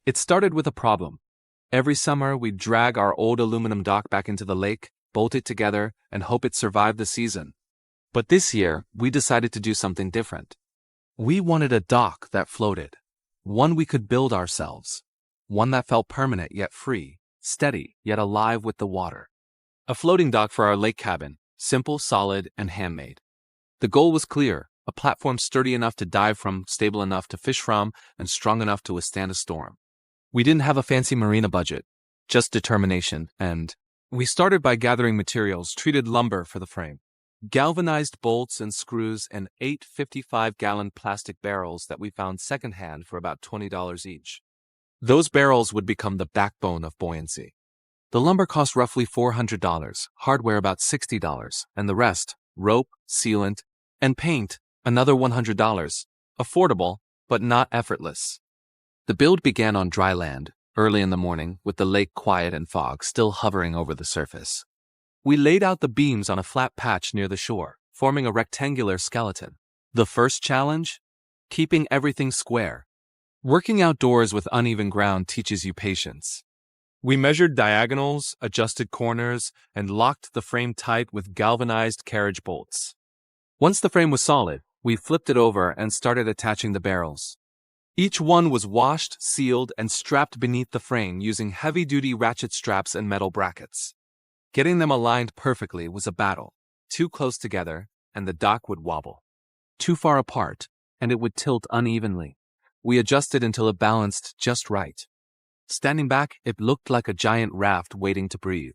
It started with a problem. Every summer, we'd drag our old aluminum dock back into the lake, bolt it together, and hope it survived the season. But this year, we decided to do something different. We wanted a dock that floated. One we could build ourselves. One that felt permanent yet free, steady yet alive with the water. A floating dock for our lake cabin, simple, solid, and handmade. The goal was clear, a platform sturdy enough to dive from, stable enough to fish from, and strong enough to withstand a storm. We didn't have a fancy marina budget, just determination, and we started by gathering materials, treated lumber for the frame, galvanized bolts and screws, and 8 55-gallon plastic barrels that we found secondhand for about $20 each. Those barrels would become the backbone of buoyancy. The lumber cost roughly $400, hardware about $60, and the rest, rope, sealant, and paint, another $100. Affordable, but not effortless. The build began on dry land, early in the morning, with the lake quiet and fog still hovering over the surface. We laid out the beams on a flat patch near the shore, forming a rectangular skeleton. The first challenge? Keeping everything square. Working outdoors with uneven ground teaches you patience. We measured diagonals, adjusted corners, and locked the frame tight with galvanized carriage bolts. Once the frame was solid, we flipped it over and started attaching the barrels. Each one was washed, sealed, and strapped beneath the frame using heavy-duty ratchet straps and metal brackets. Getting them aligned perfectly was a battle. Too close together, and the dock would wobble. Too far apart, and it would tilt unevenly. We adjusted until it balanced just right. Standing back, it looked like a giant raft waiting to breathe.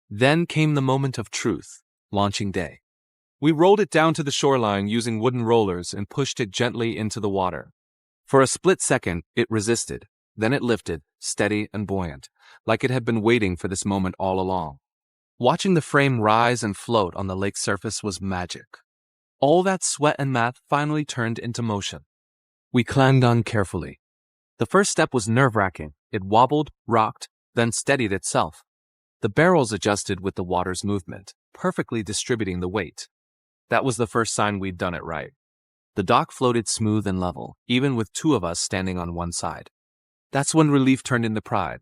Then came the moment of truth, launching day. We rolled it down to the shoreline using wooden rollers and pushed it gently into the water. For a split second, it resisted. Then it lifted, steady and buoyant, like it had been waiting for this moment all along. Watching the frame rise and float on the lake surface was magic. All that sweat and math finally turned into motion. We climbed on carefully. The first step was nerve-wracking. It wobbled, rocked, then steadied itself. The barrels adjusted with the water's movement, perfectly distributing the weight. That was the first sign we'd done it right. The dock floated smooth and level, even with 2 of us standing on one side. That's when relief turned into pride.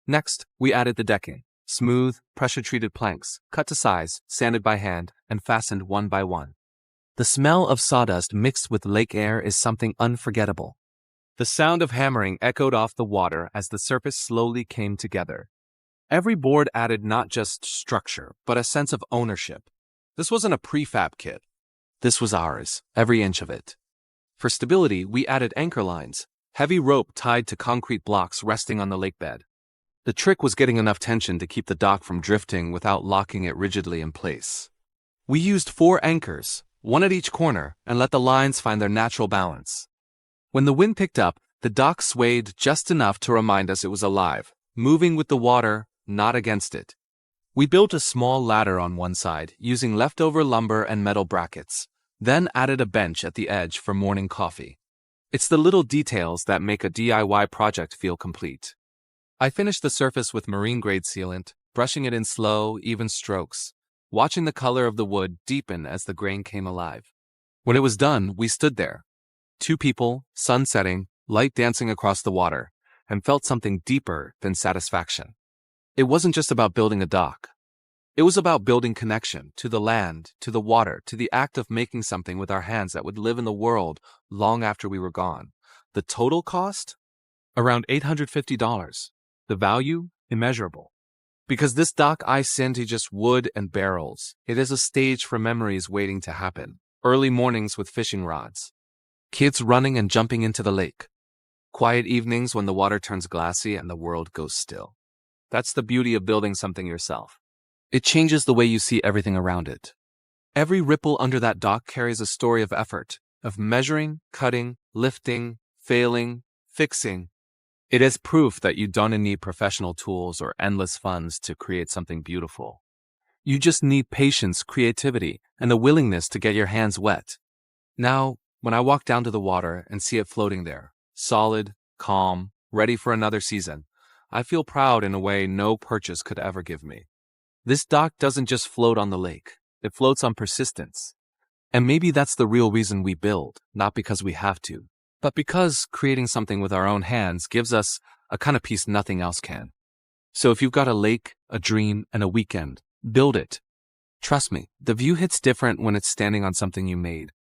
Next, we added the decking. Smooth, pressure-treated planks, cut to size, sanded by hand, and fastened one by one. The smell of sawdust mixed with lake air is something unforgettable. The sound of hammering echoed off the water as the surface slowly came together. Every board added not just structure, but a sense of ownership. This wasn't a prefab kit. This was ours, every inch of it. For stability, we added anchor lines, heavy rope tied to concrete blocks resting on the lake bed. The trick was getting enough tension to keep the dock from drifting without locking it rigidly in place. We used 4 anchors, one at each corner, and let the lines find their natural balance. When the wind picked up, the dock swayed just enough to remind us it was alive, moving with the water, not against it. We built a small ladder on one side, using leftover lumber and metal brackets, then added a bench at the edge for morning coffee. It's the little details that make a DIY project feel complete. I finished the surface with marine-grade sealant, brushing it in slow, even strokes, watching the color of the wood deepen as the grain came alive. When it was done, we stood there. 2 people, sun setting, light dancing across the water, and felt something deeper than satisfaction. It wasn't just about building a dock. It was about building connection to the land, to the water, to the act of making something with our hands that would live in the world long after we were gone. The total cost? Around $850. The value? Immeasurable. Because this dock isn't just wood and barrels. It is a stage for memories waiting to happen. Early mornings with fishing rods. Kids running and jumping into the lake. Quiet evenings when the water turns glassy and the world goes still. That's the beauty of building something yourself. It changes the way you see everything around it. Every ripple under that dock carries a story of effort, of measuring, cutting, lifting, failing, fixing. It is proof that you don't need professional tools or endless funds to create something beautiful. You just need patience, creativity, and the willingness to get your hands wet. Now, when I walk down to the water and see it floating there, solid, calm, ready for another season, I feel proud in a way no purchase could ever give me. This dock doesn't just float on the lake, it floats on persistence. And maybe that's the real reason we build, not because we have to, but because creating something with our own hands gives us a kind of peace nothing else can. So if you've got a lake, a dream, and a weekend, build it. Trust me, the view hits different when it's standing on something you made.